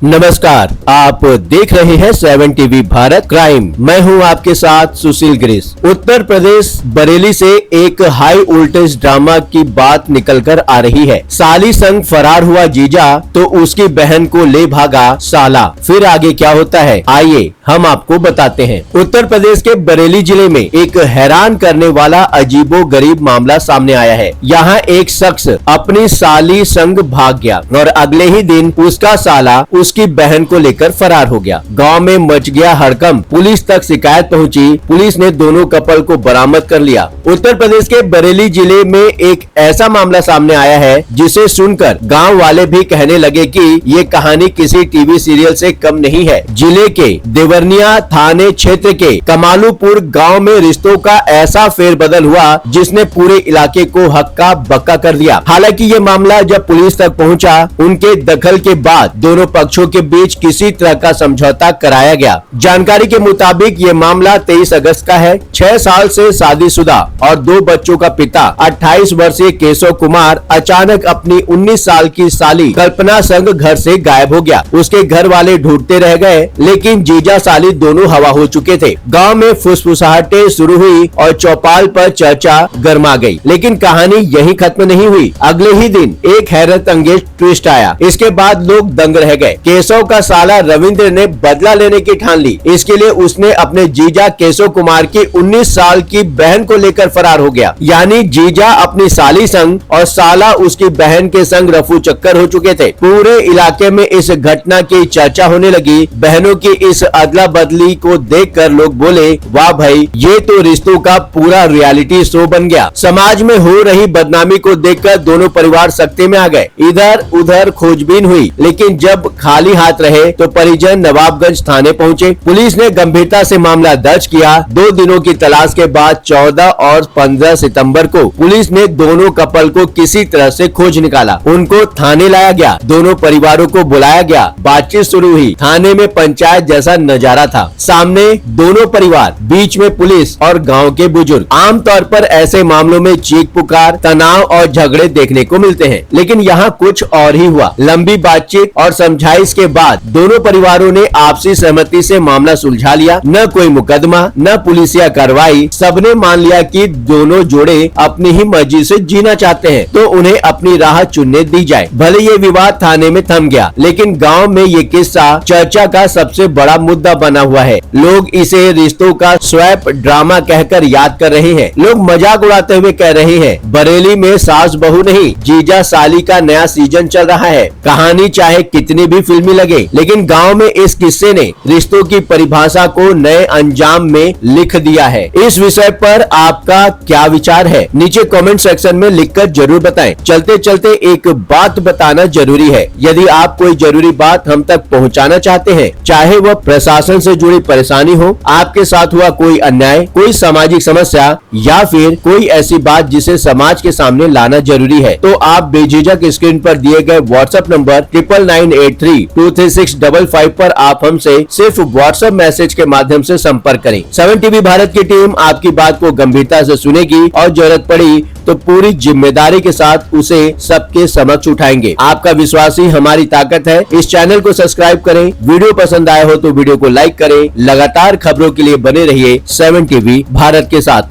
नमस्कार, आप देख रहे हैं 7 टीवी भारत क्राइम। मैं हूं आपके साथ सुशील गिरीश। उत्तर प्रदेश बरेली से एक हाई वोल्टेज ड्रामा की बात निकलकर आ रही है। साली संग फरार हुआ जीजा तो उसकी बहन को ले भागा साला। फिर आगे क्या होता है, आइए हम आपको बताते हैं। उत्तर प्रदेश के बरेली जिले में एक हैरान करने वाला अजीबो गरीब मामला सामने आया है। यहाँ एक शख्स अपनी साली संग भाग गया और अगले ही दिन उसका साला उसकी बहन को लेकर फरार हो गया। गांव में मच गया हड़कंप। पुलिस तक शिकायत पहुंची। पुलिस ने दोनों कपल को बरामद कर लिया। उत्तर प्रदेश के बरेली जिले में एक ऐसा मामला सामने आया है जिसे सुनकर गांव वाले भी कहने लगे कि ये कहानी किसी टीवी सीरियल से कम नहीं है। जिले के देवरनिया थाने क्षेत्र के कमालूपुर गांव में रिश्तों का ऐसा फेरबदल हुआ जिसने पूरे इलाके को हक्का बक्का कर दिया। हालांकि ये मामला जब पुलिस तक पहुंचा, उनके दखल के बाद दोनों पक्षों के बीच किसी तरह का समझौता कराया गया। जानकारी के मुताबिक ये मामला 23 अगस्त का है। 6 साल से शादीशुदा और 2 बच्चों का पिता 28 वर्षीय केशव कुमार अचानक अपनी 19 साल की साली कल्पना संग घर से गायब हो गया। उसके घर वाले ढूंढते रह गए, लेकिन जीजा साली दोनों हवा हो चुके थे। गांव में फुसफुसाहटें शुरू हुई और चौपाल पर चर्चा गर्मा गई। लेकिन कहानी यही खत्म नहीं हुई। अगले ही दिन एक हैरत अंगेज ट्विस्ट आया। इसके बाद लोग दंग रह गए। केशव का साला रविंद्र ने बदला लेने की ठान ली। इसके लिए उसने अपने जीजा केशव कुमार की 19 साल की बहन को लेकर फरार हो गया। यानी जीजा अपनी साली संग और साला उसकी बहन के संग रफू चक्कर हो चुके थे। पूरे इलाके में इस घटना की चर्चा होने लगी। बहनों की इस अदला बदली को देखकर लोग बोले, वाह भाई, ये तो रिश्तों का पूरा रियलिटी शो बन गया। समाज में हो रही बदनामी को देखकर दोनों परिवार सख्ते में आ गए। इधर उधर खोजबीन हुई, लेकिन जब खाली हाथ रहे तो परिजन नवाबगंज थाने पहुंचे। पुलिस ने गंभीरता से मामला दर्ज किया। 2 दिनों की तलाश के बाद 14 और 15 सितंबर को पुलिस ने दोनों कपल को किसी तरह से खोज निकाला। उनको थाने लाया गया। दोनों परिवारों को बुलाया गया। बातचीत शुरू हुई। थाने में पंचायत जैसा नजारा था। सामने दोनों परिवार, बीच में पुलिस और गाँव के बुजुर्ग। आमतौर पर ऐसे मामलों में चीख पुकार, तनाव और झगड़े देखने को मिलते हैं, लेकिन यहाँ कुछ और ही हुआ। लंबी बातचीत और समझाइश के बाद दोनों परिवारों ने आपसी सहमति से मामला सुलझा लिया। न कोई मुकदमा, न पुलिसिया कार्रवाई। सबने मान लिया कि दोनों जोड़े अपनी ही मर्जी से जीना चाहते हैं, तो उन्हें अपनी राह चुनने दी जाए। भले ये विवाद थाने में थम गया, लेकिन गांव में ये किस्सा चर्चा का सबसे बड़ा मुद्दा बना हुआ है। लोग इसे रिश्तों का स्वैप ड्रामा कहकर याद कर रहे हैं। लोग मजाक उड़ाते हुए कह रहे हैं, बरेली में सास बहू नहीं, जीजा साली का नया सीजन चल रहा है। कहानी चाहे कितनी भी फिल्मी लगे, लेकिन गांव में इस किस्से ने रिश्तों की परिभाषा को नए अंजाम में लिख दिया है। इस विषय पर आपका क्या विचार है, नीचे कमेंट सेक्शन में लिखकर जरूर बताएं। चलते चलते एक बात बताना जरूरी है। यदि आप कोई जरूरी बात हम तक पहुंचाना चाहते हैं, चाहे वह प्रशासन से जुड़ी परेशानी हो, आपके साथ हुआ कोई अन्याय, कोई सामाजिक समस्या या फिर कोई ऐसी बात जिसे समाज के सामने लाना जरूरी है, तो आप बेझिझक स्क्रीन पर दिए गए व्हाट्सएप नंबर 9998323655 पर आप हमसे सिर्फ व्हाट्सएप मैसेज के माध्यम से संपर्क करें। 7 टीवी भारत की टीम आपकी बात को गंभीरता से सुनेगी और जरूरत पड़ी तो पूरी जिम्मेदारी के साथ उसे सबके समक्ष उठाएंगे। आपका विश्वास ही हमारी ताकत है। इस चैनल को सब्सक्राइब करें। वीडियो पसंद आया हो तो वीडियो को लाइक करें। लगातार खबरों के लिए बने रहिए 7 टीवी भारत के साथ।